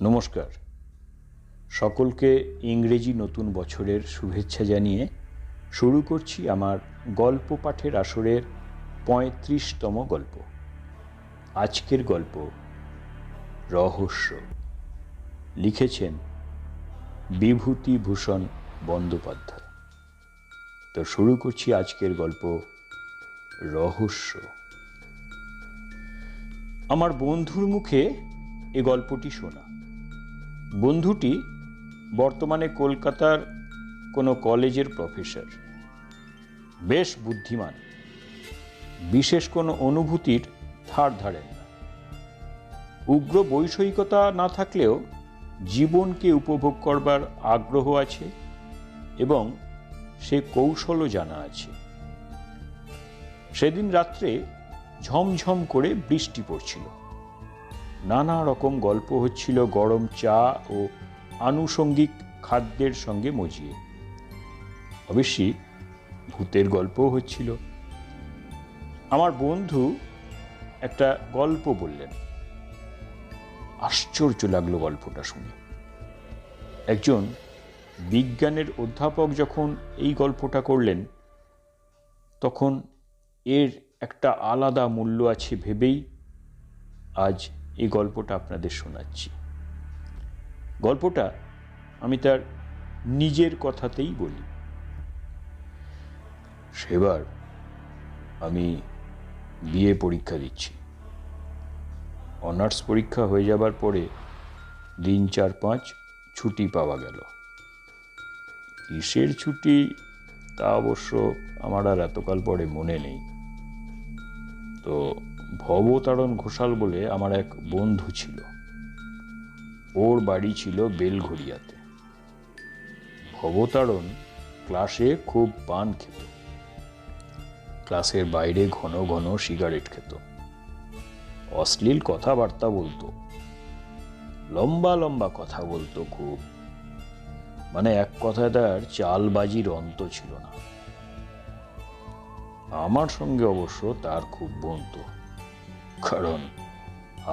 নমস্কার, সকলকে ইংরেজি নতুন বছরের শুভেচ্ছা জানিয়ে শুরু করছি আমার গল্প পাঠের আসরের ৩৫তম গল্প। আজকের গল্প রহস্য। লিখেছেন বিভূতিভূষণ বন্দ্যোপাধ্যায়। তো শুরু করছি আজকের গল্প রহস্য। আমার বন্ধুর মুখে এ গল্পটি শোনা। বন্ধুটি বর্তমানে কলকাতার কোনো কলেজের প্রফেসর, বেশ বুদ্ধিমান, বিশেষ কোনো অনুভূতির ধার ধারেন না। উগ্র বৈষয়িকতা না থাকলেও জীবনকে উপভোগ করবার আগ্রহ আছে এবং সে কৌশলও জানা আছে। সেদিন রাত্রে ঝমঝম করে বৃষ্টি পড়ছিল। নানা রকম গল্প হচ্ছিল গরম চা ও আনুষঙ্গিক খাদ্যের সঙ্গে মজিয়ে। অবশ্যই ভূতের গল্পও হচ্ছিল। আমার বন্ধু একটা গল্প বললেন। আশ্চর্য লাগলো গল্পটা শুনে। একজন বিজ্ঞানের অধ্যাপক যখন এই গল্পটা করলেন, তখন এর একটা আলাদা মূল্য আছে ভেবেই আজ এই গল্পটা আপনাদের শোনাচ্ছি। গল্পটা আমি তার নিজের কথাতেই বলি। সেবার আমি বিএ পরীক্ষা দিচ্ছি। অনার্স পরীক্ষা হয়ে যাবার পরে দিন ৪-৫ ছুটি পাওয়া গেল। কিসের ছুটি তা অবশ্য আমার আর এতকাল পরে মনে নেই। তো ভবতারণ ঘোষাল বলে আমার এক বন্ধু ছিল। ওর বাড়ি ছিল বেলঘড়িয়াতে। ভবতারণ ক্লাসে খুব পান খেত, ক্লাসের বাইরে ঘন ঘন সিগারেট খেত, অশ্লীল কথাবার্তা বলতো, লম্বা লম্বা কথা বলতো খুব। মানে এক কথায় তার চালবাজির অন্ত ছিল না। আমার সঙ্গে অবশ্য তার খুব বনতো, কারণ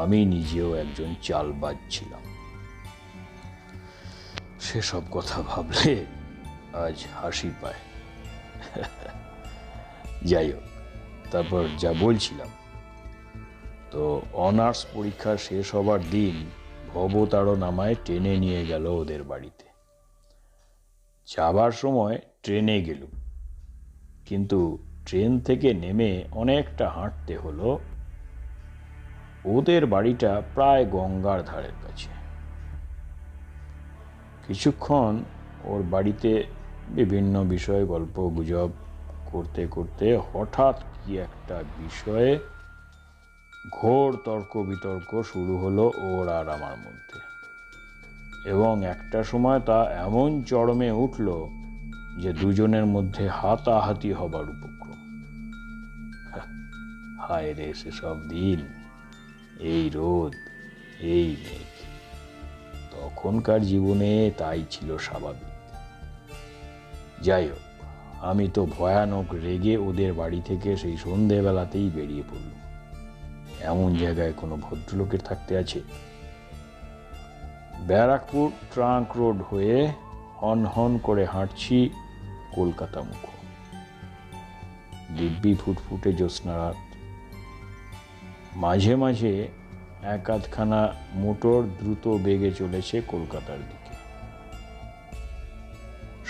আমি নিজেও একজন চালবাজ ছিলাম। সেসব কথা ভাবলে আজ হাসি পায়। যাই হোক, তারপর যা বলছিলাম, তো অনার্স পরীক্ষা শেষ হবার দিন ভবতারণ আমায় টেনে নিয়ে গেল ওদের বাড়িতে। যাবার সময় ট্রেনে গেলুম, কিন্তু ট্রেন থেকে নেমে অনেকটা হাঁটতে হলো। ওদের বাড়িটা প্রায় গঙ্গার ধারের কাছে। কিছুক্ষণ ওর বাড়িতে বিভিন্ন বিষয়ে গল্প গুজব করতে করতে হঠাৎ কি একটা বিষয়ে ঘোর তর্ক বিতর্ক শুরু হলো ওর আর আমার মধ্যে, এবং একটা সময় তা এমন চরমে উঠল যে দুজনের মধ্যে হাতাহাতি হবার উপক্রম। হায় রে সেসব দিন, এই রোদ, এই মেঘ। তখনকার জীবনে তাই ছিল স্বাভাবিক। যাই হোক, আমি তো ভয়ানক রেগে ওদের বাড়ি থেকে সেই সন্ধেবেলাতেই বেরিয়ে পড়লাম। এমন জায়গায় কোনো ভদ্রলোকের থাকতে আছে? ব্যারাকপুর ট্রাঙ্ক রোড হয়ে হন হন করে হাঁটছি কলকাতা মুখ। দিব্যি ফুটফুটে জ্যোৎস্না রাত। মাঝে মাঝে এক আধখানা মোটর দ্রুত বেগে চলেছে কলকাতার দিকে।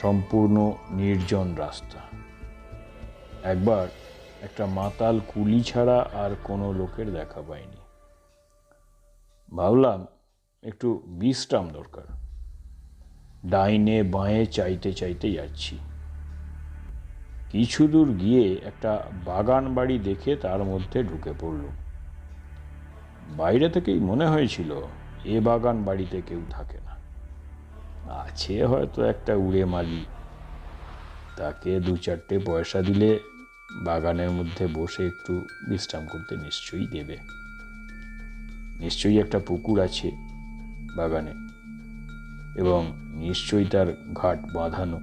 সম্পূর্ণ নির্জন রাস্তা। একবার একটা মাতাল কুলি ছাড়া আর কোনো লোকের দেখা পাইনি। ভাবলাম একটু বিশ্রাম দরকার। ডাইনে বাঁয়ে চাইতে চাইতে যাচ্ছি। কিছু দূর গিয়ে একটা বাগান বাড়ি দেখে তার মধ্যে ঢুকে পড়লুম। বাইরে থেকেই মনে হয়েছিল এ বাগান বাড়িতে কেউ থাকে না। আছে হয়তো একটা উড়ে মালি, তাকে ২-৪টে পয়সা দিলে বাগানের মধ্যে বসে একটু বিশ্রাম করতে নিশ্চয়ই দেবে। নিশ্চয়ই একটা পুকুর আছে বাগানে, এবং নিশ্চয়ই তার ঘাট বাঁধানো।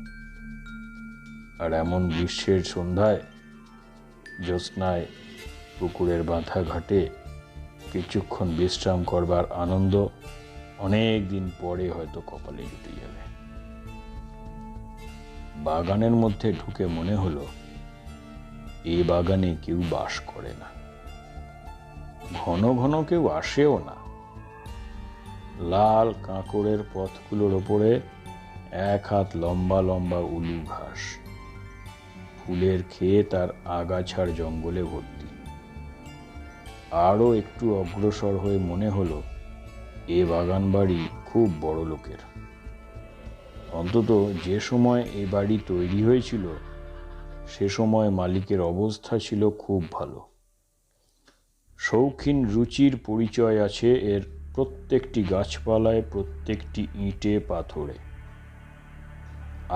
আর এমন গ্রীষ্মের সন্ধ্যায় জ্যোৎস্নায় পুকুরের বাঁধা ঘাটে কিছুক্ষণ বিশ্রাম করবার আনন্দ অনেক দিন পরে হয়তো কপালে জুটে যাবে। বাগানের মধ্যে ঢুকে মনে হলো এ বাগানে কেউ বাস করে না, ঘন ঘন কেউ আসেও না। লাল কাঁকড়ের পথগুলোর ওপরে 1 হাত লম্বা লম্বা উলু ঘাস, ফুলের ক্ষেত আর আগাছার জঙ্গলে ভর্তি। আরো একটু অগ্রসর হয়ে মনে হলো এ বাগান বাড়ি খুব বড় লোকের। অন্তত যে সময় এ বাড়ি তৈরি হয়েছিল সে সময় মালিকের অবস্থা ছিল খুব ভালো। শৌখিন রুচির পরিচয় আছে এর প্রত্যেকটি গাছপালায়, প্রত্যেকটি ইঁটে পাথরে।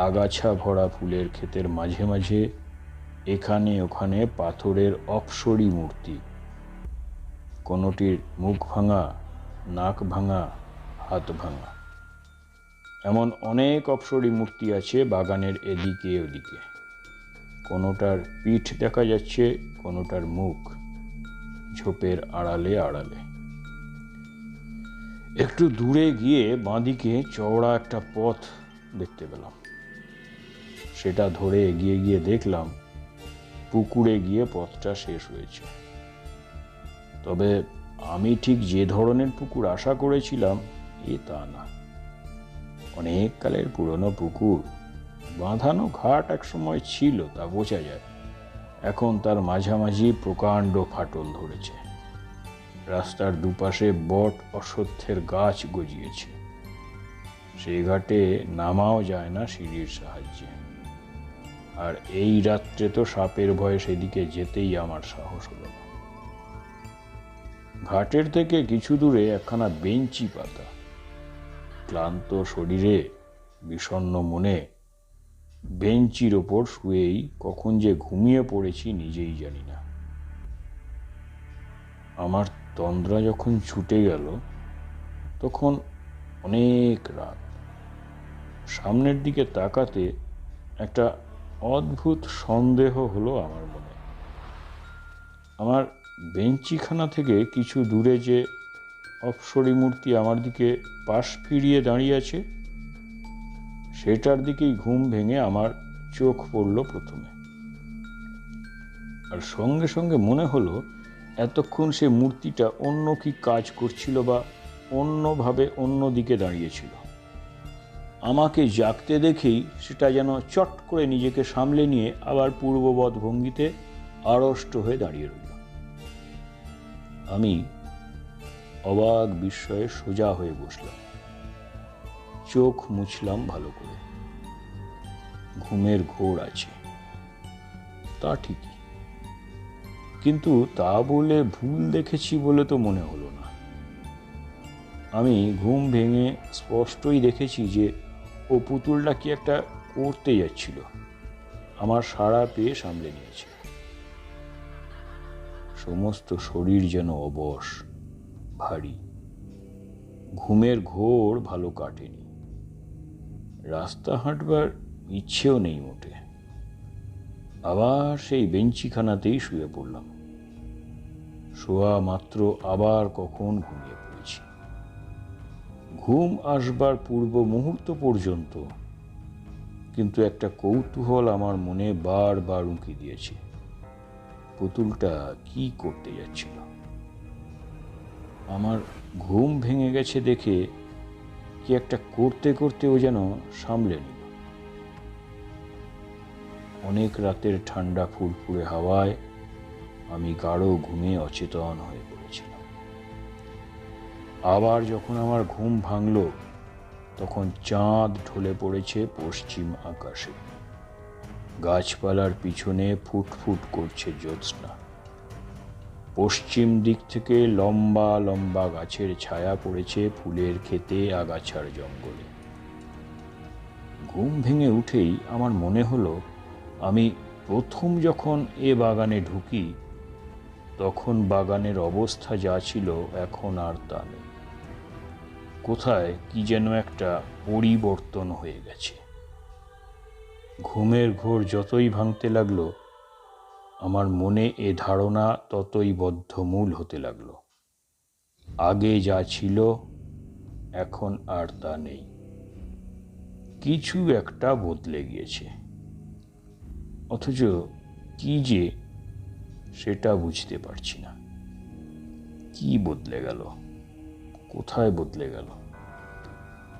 আগাছা ভরা ফুলের ক্ষেতের মাঝে মাঝে এখানে ওখানে পাথরের অপসরী মূর্তি, কোনোটির মুখ ভাঙা, নাক ভাঙা, হাত ভাঙা। এমন অনেক অপসরী মূর্তি আছে বাগানের এদিকে ওদিকে। কোনোটার পিঠ দেখা যাচ্ছে, কোনোটার মুখ ঝোপের আড়ালে আড়ালে। একটু দূরে গিয়ে বাঁদিকে চওড়া একটা পথ দেখতে পেলাম। সেটা ধরে এগিয়ে গিয়ে দেখলাম পুকুরে গিয়ে পথটা শেষ হয়েছে। তবে আমি ঠিক যে ধরনের পুকুর আশা করেছিলাম এ তা না। অনেক কালের পুরনো পুকুর, বাঁধানো ঘাট একসময় ছিল তা বোঝা যায়। এখন তার মাঝামাঝি প্রকাণ্ড ফাটল ধরেছে। রাস্তার দুপাশে বট অশ্বত্থের গাছ গজিয়েছে। সেই ঘাটে নামাও যায় না সিঁড়ির সাহায্যে। আর এই রাত্রে তো সাপের ভয়ে সেদিকে যেতেই আমার সাহস হলো না। ঘাটের থেকে কিছু দূরে একখানা বেঞ্চি পাতা। ক্লান্ত শরীরে, বিষণ্ণ মনে বেঞ্চির ওপর শুয়েই কখন যে ঘুমিয়ে পড়েছি নিজেই জানি না। আমার তন্দ্রা যখন ছুটে গেল তখন অনেক রাত। সামনের দিকে তাকাতে একটা অদ্ভুত সন্দেহ হলো আমার মনে। আমার বেঞ্চিখানা থেকে কিছু দূরে যে অপসরী মূর্তি আমার দিকে পাশ ফিরিয়ে দাঁড়িয়ে আছে, সেটার দিকেই ঘুম ভেঙে আমার চোখ পড়ল প্রথমে। আর সঙ্গে সঙ্গে মনে হলো এতক্ষণ সে মূর্তিটা অন্য কি কাজ করছিল বা অন্যভাবে অন্য দিকে দাঁড়িয়েছিল। আমাকে জাগতে দেখেই সেটা যেন চট করে নিজেকে সামলে নিয়ে আবার পূর্ববৎ ভঙ্গিতে আড়ষ্ট হয়ে দাঁড়িয়ে রইল। আমি অবাক বিস্ময়ে সোজা হয়ে বসলাম, চোখ মুছলাম ভালো করে। ঘুমের ঘোর আছে, তা ঠিকই, কিন্তু তা বলে ভুল দেখেছি বলে তো মনে হলো না। আমি ঘুম ভেঙে স্পষ্টই দেখেছি যে ও পুতুলটা কি একটা করতে যাচ্ছিল। আমার সাড়া পেয়ে সামলে নিয়েছে। সমস্ত শরীর যেন অবশ, ভারী। ঘুমের ঘোর ভালো কাটেনি। রাস্তা হাঁটবার ইচ্ছেও নেই মোটে। আবার সেই বেঞ্চিখানাতেই শুয়ে পড়লাম। শোয়া মাত্র আবার কখন ঘুমিয়ে পড়েছি। ঘুম আসবার পূর্ব মুহূর্ত পর্যন্ত কিন্তু একটা কৌতূহল আমার মনে বারবার উঁকি দিয়েছে। পুতুলটা কি করতে যাচ্ছিল? আমার ঘুম ভেঙে গেছে দেখে কি একটা করতে করতে ও যেন সামলে নিল। অনেক রাতের ঠান্ডা ফুরফুরে হাওয়ায় আমি গাঢ় ঘুমে অচেতন হয়ে পড়েছিলাম। আবার যখন আমার ঘুম ভাঙল তখন চাঁদ ঢলে পড়েছে পশ্চিম আকাশে। গাছপালার পিছনে ফুটফুট করছে জ্যোৎস্না। পশ্চিম দিক থেকে লম্বা লম্বা গাছের ছায়া পড়েছে ফুলের ক্ষেতে, আগাছার জঙ্গলে। ঘুম ভেঙে উঠেই আমার মনে হলো আমি প্রথম যখন এ বাগানে ঢুকি তখন বাগানের অবস্থা যা ছিল এখন আর তা নেই। কোথায় কি যেন একটা পরিবর্তন হয়ে গেছে। ঘুমের ঘোর যতই ভাঙতে লাগলো আমার মনে এ ধারণা ততই বদ্ধমূল হতে লাগলো। আগে যা ছিল এখন আর তা নেই। কিছু একটা বদলে গিয়েছে, অথচ কি যে সেটা বুঝতে পারছি না। কি বদলে গেল, কোথায় বদলে গেল?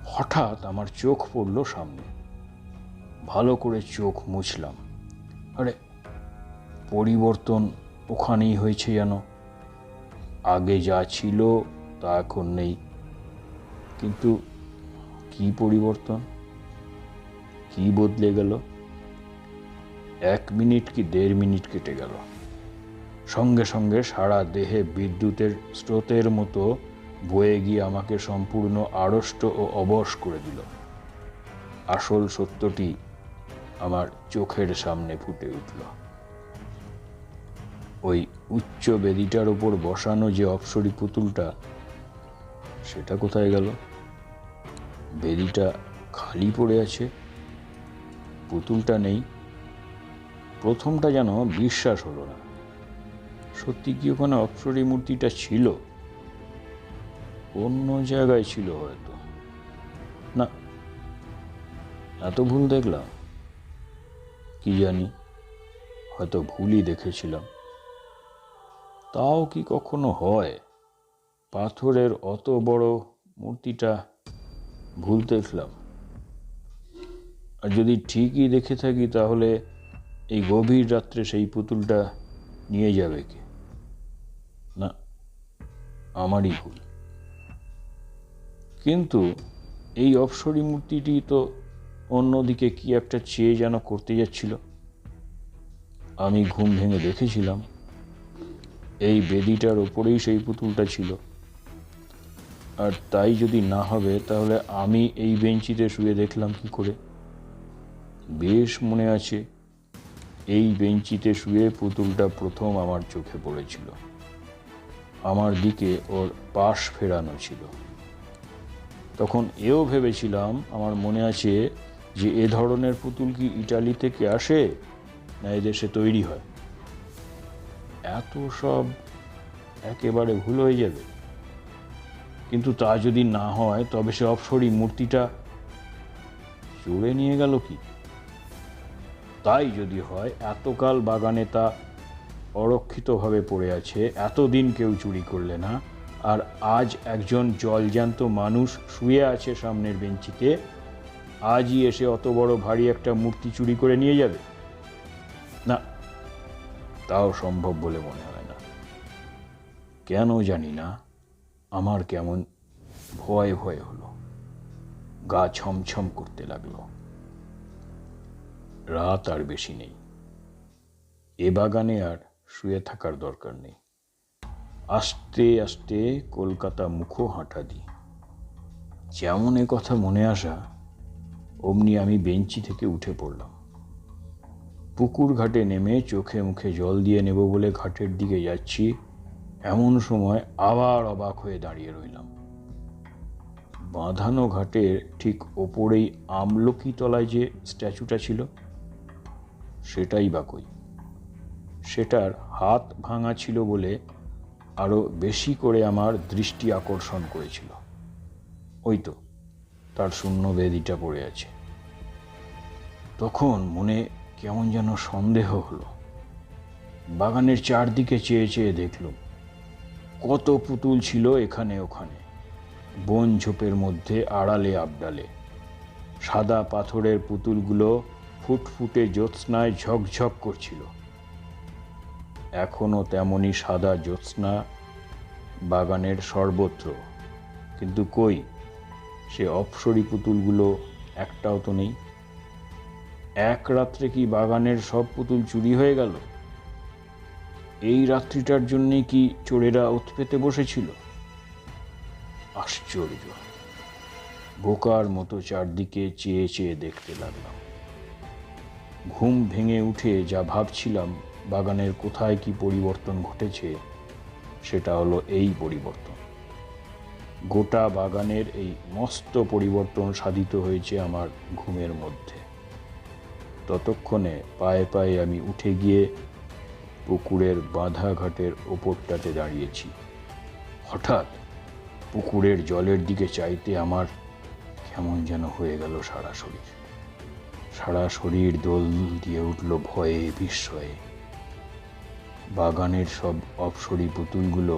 হঠাৎ আমার চোখ পড়ল সামনে। ভালো করে চোখ মুছলাম। আরে, পরিবর্তন ওখানেই হয়েছে যেন। আগে যা ছিল তা এখন নেই। কিন্তু কি পরিবর্তন, কি বদলে গেল? 1 মিনিট কি 1.5 মিনিট কেটে গেল। সঙ্গে সঙ্গে সারা দেহে বিদ্যুতের স্রোতের মতো বয়ে গিয়ে আমাকে সম্পূর্ণ আড়ষ্ট ও অবশ করে দিল। আসল সত্যটি আমার চোখের সামনে ফুটে উঠল। ওই উচ্চ বেদিটার উপর বসানো যে অপ্সরী পুতুলটা, সেটা কোথায় গেল? বেদিটা খালি পড়ে আছে, পুতুলটা নেই। প্রথমটা যেন বিশ্বাস হলো না। সত্যি কি ওখানে অপ্সরী মূর্তিটা ছিল? অন্য জায়গায় ছিল হয়তো। না, এত ভুল দেখলাম? কি জানি, হয়তো ভুলই দেখেছিলাম। তাও কি কখনো হয়? পাথরের অত বড় মূর্তিটা ভুল দেখলাম? আর যদি ঠিকই দেখে থাকি, তাহলে এই গভীর রাত্রে সেই পুতুলটা নিয়ে যাবে কে? না, আমারই ভুল। কিন্তু এই অপ্সরী মূর্তিটি তো অন্যদিকে কি একটা চেয়ে যেন করতে যাচ্ছিল। আমি ঘুম ভেঙে দেখেছিলাম এই বেদিটার ওপরেই সেই পুতুলটা ছিল। আর তাই যদি না হবে, তাহলে আমি এই বেঞ্চিতে শুয়ে দেখলাম কি করে? বেশ মনে আছে, এই বেঞ্চিতে শুয়ে পুতুলটা প্রথম আমার চোখে পড়েছিল। আমার দিকে ওর পাশ ফেরানো ছিল। তখন এও ভেবেছিলাম, আমার মনে আছে, যে এ ধরনের পুতুল কি ইটালি থেকে আসে, না এদেশে তৈরি হয়? এত সব একেবারে ভুল হয়ে যাবে। কিন্তু তা যদি না হয়, তবে সে অপ্সরী মূর্তিটা চুরে নিয়ে গেল কি? তাই যদি হয়, এতকাল বাগানে তা অরক্ষিতভাবে পড়ে আছে, এতদিন কেউ চুরি করলে না, আর আজ একজন জলজ্যান্ত মানুষ শুয়ে আছে সামনের বেঞ্চিতে, আজই এসে অত বড় ভারী একটা মূর্তি চুরি করে নিয়ে যাবে? না, তাও সম্ভব বলে মনে হয় না। কেন জানি না, আমার কেমন ভয় ভয় হলো, গা ছমছম করতে লাগলো। রাত আর বেশি নেই, এ বাগানে আর শুয়ে থাকার দরকার নেই। আস্তে আস্তে কলকাতা মুখো হাঁটা দিই। যেমন এ কথা মনে আসা, অমনি আমি বেঞ্চি থেকে উঠে পড়লাম। পুকুর ঘাটে নেমে চোখে মুখে জল দিয়ে নেব বলে ঘাটের দিকে যাচ্ছি, এমন সময় আবার অবাক হয়ে দাঁড়িয়ে রইলাম। বাঁধানো ঘাটের ঠিক ওপরেই আমলকি তলায় যে স্ট্যাচুটা ছিল, সেটাই বা কই? সেটার হাত ভাঙা ছিল বলে আরো বেশি করে আমার দৃষ্টি আকর্ষণ করেছিল। ওই তো, তার শূন্য বেদিটা পড়ে আছে। তখন মনে কেমন যেন সন্দেহ হলো। বাগানের চারদিকে চেয়ে চেয়ে দেখলুম কত পুতুল ছিল এখানে ওখানে, বন ঝোপের মধ্যে, আড়ালে আবডালে। সাদা পাথরের পুতুলগুলো ফুটফুটে জ্যোৎস্নায় ঝকঝক করছিল। এখনো তেমনি সাদা জ্যোৎস্না বাগানের সর্বত্র, কিন্তু কই সে অপ্সরী পুতুলগুলো একটাও তো নেই। এক রাত্রে কি বাগানের সব পুতুল চুরি হয়ে গেল? এই রাত্রিটার জন্যে কি চোরেরা ওত পেতে বসেছিল? আশ্চর্য! বোকার মতো চারদিকে চেয়ে চেয়ে দেখতে লাগলাম। ঘুম ভেঙে উঠে যা ভাবছিলাম বাগানের কোথায় কি পরিবর্তন ঘটেছে, সেটা হলো এই পরিবর্তন। গোটা বাগানের এই মস্ত পরিবর্তন সাধিত হয়েছে আমার ঘুমের মধ্যে। ততক্ষণে পায়ে পায়ে আমি উঠে গিয়ে পুকুরের বাঁধা ঘাটের ওপরটাতে দাঁড়িয়েছি। হঠাৎ পুকুরের জলের দিকে চাইতে আমার কেমন যেন হয়ে গেল সারা শরীর দোল দিয়ে উঠল ভয়ে বিস্ময়ে। বাগানের সব অপ্সরী পুতুলগুলো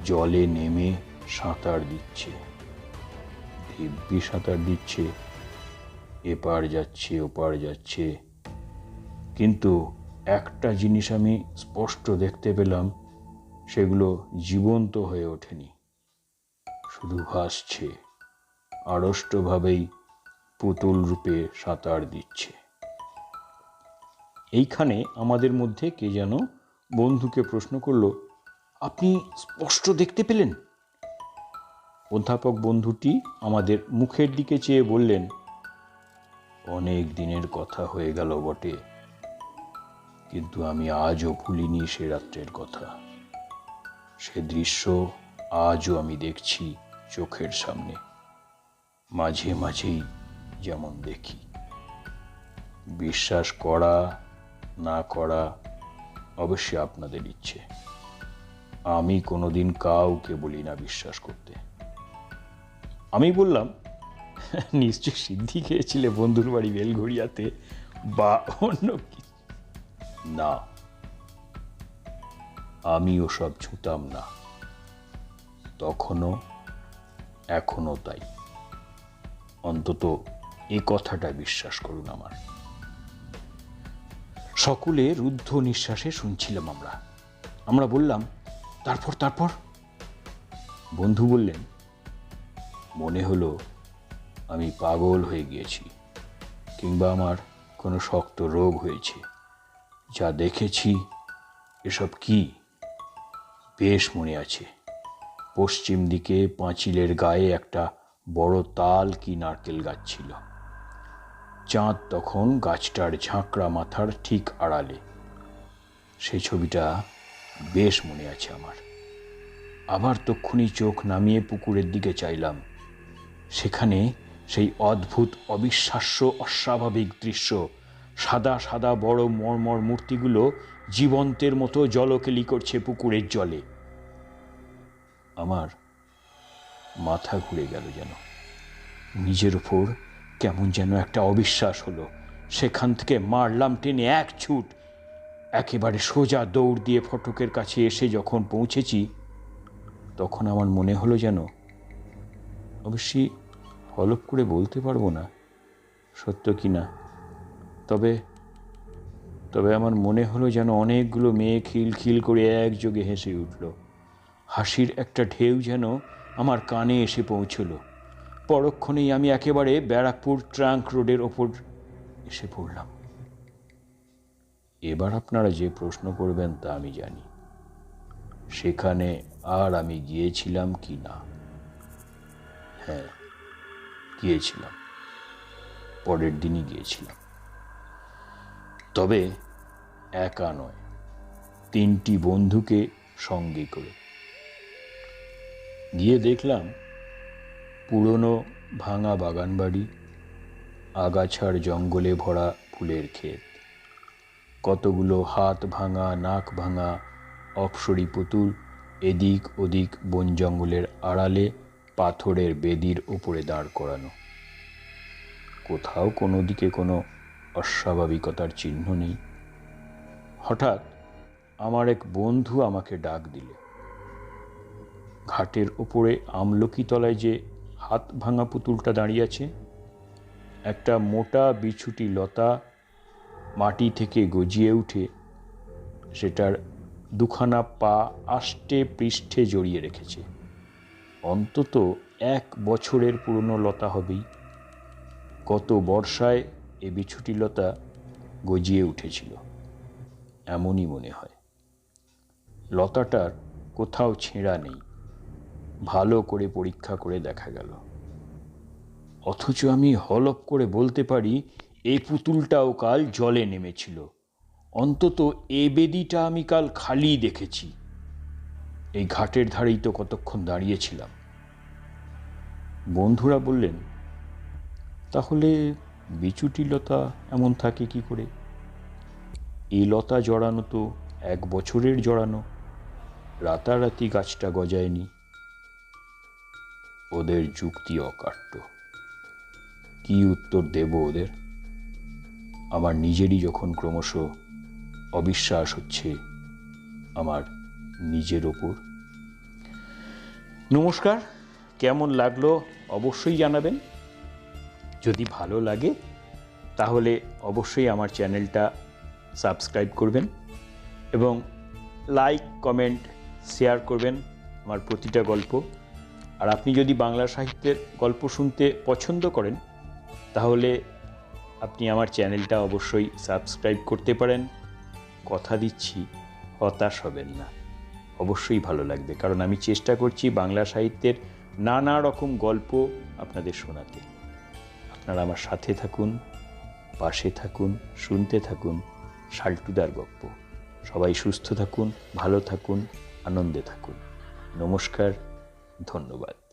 জলে নেমে সাঁতার দিচ্ছে, দিব্যি সাঁতার দিচ্ছে, এপার যাচ্ছে ওপার যাচ্ছে। কিন্তু একটা জিনিস আমি স্পষ্ট দেখতে পেলাম, সেগুলো জীবন্ত হয়ে ওঠেনি, শুধু ভাসছে, আড়ষ্টভাবেই পুতুল রূপে সাঁতার দিচ্ছে। এইখানে আমাদের মধ্যে কে যেন বন্ধুকে প্রশ্ন করল, আপনি স্পষ্ট দেখতে পেলেন? অধ্যাপক বন্ধুটি আমাদের মুখের দিকে চেয়ে বললেন, অনেক দিনের কথা হয়ে গেল বটে, কিন্তু আমি আজও ভুলিনি সে রাত্রের কথা। সে দৃশ্য আজও আমি দেখছি চোখের সামনে, মাঝে মাঝেই যেমন দেখি। বিশ্বাস করা না করা অবশ্যই আপনাদের ইচ্ছে। আমি কোনোদিন কাউকে বলি না বিশ্বাস করতে। আমি বললাম, নিশ্চয় সিদ্ধি খেয়েছিলে বন্ধুর বাড়ি বেলঘড়িয়াতে বা অন্য কিছু। না, আমি ওসব ছুঁতাম না, তখনও এখনো তাই। অন্তত এ কথাটা বিশ্বাস করুন আমার। সকলে রুদ্ধ নিঃশ্বাসে শুনছিলাম আমরা বললাম, তারপর? বন্ধু বললেন, মনে হলো আমি পাগল হয়ে গিয়েছি, কিংবা আমার কোনো শক্ত রোগ হয়েছে। যা দেখেছি এসব কি, বেশ মনে আছে। পশ্চিম দিকে পাঁচিলের গায়ে একটা বড় তাল কি নারকেল গাছ ছিল। চাঁদ তখন গাছটার ঝাঁকড়া মাথার ঠিক আড়ালে। সেই ছবিটা বেশ মনে আছে আমার। আবার তক্ষুনি চোখ নামিয়ে পুকুরের দিকে চাইলাম। সেখানে সেই অদ্ভুত, অবিশ্বাস্য, অস্বাভাবিক দৃশ্য, সাদা সাদা বড় মর্মর মূর্তিগুলো জীবন্তের মতো জলকেলি করছে পুকুরের জলে। আমার মাথা ঘুরে গেল যেন। নিজের উপর কেমন যেন একটা অবিশ্বাস হলো। সেখান থেকে মারলাম টেনে এক ছুট। একেবারে সোজা দৌড় দিয়ে ফটকের কাছে এসে যখন পৌঁছেছি, তখন আমার মনে হলো যেন, অবশ্যই হলফ করে বলতে পারবো না সত্য কি না, তবে আমার মনে হলো যেন অনেকগুলো মেয়ে খিলখিল করে একযোগে হেসে উঠল। হাসির একটা ঢেউ যেন আমার কানে এসে পৌঁছল। পরক্ষণেই আমি একেবারে ব্যারাকপুর ট্রাঙ্ক রোডের ওপর এসে পড়লাম। এবার আপনারা যে প্রশ্ন করবেন তা আমি জানি, সেখানে আর আমি গিয়েছিলাম কি না। হ্যাঁ, গিয়েছিলাম, পরের দিনই গিয়েছিলাম। তবে একা নয়, 3টি বন্ধুকে সঙ্গে করে। গিয়ে দেখলাম পুরনো ভাঙা বাগানবাড়ি, আগাছার জঙ্গলে ভরা ফুলের ক্ষেত, কতগুলো হাত ভাঙা নাক ভাঙা অপ্সরী পুতুল এদিক ওদিক বন জঙ্গলের আড়ালে পাথরের বেদির উপরে দাঁড় করানো। কোথাও কোনো দিকে কোনো অস্বাভাবিকতার চিহ্ন নেই। হঠাৎ আমার এক বন্ধু আমাকে ডাক দিলে। ঘাটের ওপরে আমলকি তলায় যে হাত ভাঙা পুতুলটা দাঁড়িয়ে আছে, একটা মোটা বিছুটি লতা মাটি থেকে গজিয়ে উঠে সেটার দুখানা পা আষ্টে পৃষ্ঠে জড়িয়ে রেখেছে। অন্তত 1 বছরের পুরনো লতা হবেই। গত বর্ষায় এ বিছুটি লতা গজিয়ে উঠেছিল, এমনই মনে হয়। লতাটার কোথাও ছেঁড়া নেই, ভালো করে পরীক্ষা করে দেখা গেল। অথচ আমি হলফ করে বলতে পারি এই পুতুলটাও কাল জলে নেমেছিল। অন্তত এ বেদিটা আমি কাল খালি দেখেছি। এই ঘাটের ধারেই তো কতক্ষণ দাঁড়িয়েছিলাম। বন্ধুরা বললেন, তাহলে বিছুটি লতা এমন থাকে কি করে? এই লতা জড়ানো তো 1 বছরের জড়ানো, রাতারাতি গাছটা গজায়নি। ওদের যুক্তি অকাট্য। কি উত্তর দেব ওদের? আমার নিজেরই যখন ক্রমশ অবিশ্বাস হচ্ছে আমার নিজের ওপর। নমস্কার, কেমন লাগলো অবশ্যই জানাবেন। যদি ভালো লাগে তাহলে অবশ্যই আমার চ্যানেলটা সাবস্ক্রাইব করবেন এবং লাইক, কমেন্ট, শেয়ার করবেন আমার প্রতিটা গল্প। আর আপনি যদি বাংলা সাহিত্যের গল্প শুনতে পছন্দ করেন তাহলে আপনি আমার চ্যানেলটা অবশ্যই সাবস্ক্রাইব করতে পারেন। কথা দিচ্ছি, হতাশ হবেন না, অবশ্যই ভালো লাগবে, কারণ আমি চেষ্টা করছি বাংলা সাহিত্যের নানা রকম গল্প আপনাদের শোনাতে। আপনারা আমার সাথে থাকুন, পাশে থাকুন, শুনতে থাকুন শাল্টুদার গপ্প। সবাই সুস্থ থাকুন, ভালো থাকুন, আনন্দে থাকুন। নমস্কার, ধন্যবাদ।